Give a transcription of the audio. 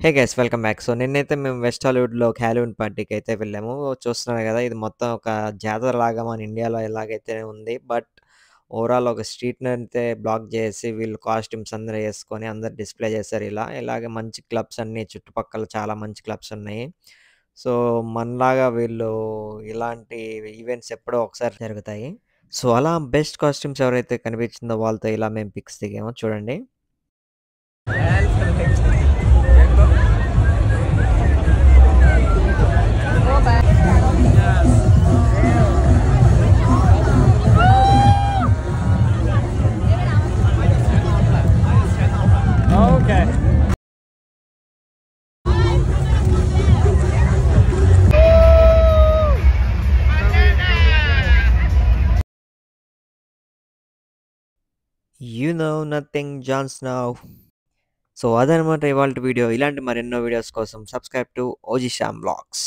Hey guys welcome back. So నిన్నైతే మేము west హాలీవుడ్‌లో ఒక హాలోవీన్ పార్టీకైతే వెళ్ళాము. చూస్తున్నారు గదా! ఇది మొత్తం ఒక జాతరలాగా మన ఇండియాలో ఎలాగైతే ఉంది. బట్ ఓవరాల్ ఒక స్ట్రీట్‌నైతే బ్లాక్ జేసి వీళ్ళు కాస్ట్యూమ్స్ అందరూ యేసుకొని అందరూ డిస్‌ప్లే చేశారు ఇలా. ఇలాగ మంచి క్లబ్స్ అన్నీ చుట్టుపక్కల చాలా మంచి క్లబ్స్ ఉన్నాయి. సో మనలాగా వీళ్ళు ఇలాంటి ఈవెంట్స్ ఎప్పుడో ఒకసారి జరుగుతాయి. సో అలా బెస్ట్ కాస్ట్యూమ్స్ ఎవరైతే కనిపించిందో వాళ్ళతో ఇలా మేము పిక్స్ దిగాము చూడండి. Okay. You know nothing Jon Snow. So అదనమాట ఇవాల్టి వీడియో. ఇలాంటి మరెన్నో వీడియోస్ కోసం subscribe to OG Shyam vlogs.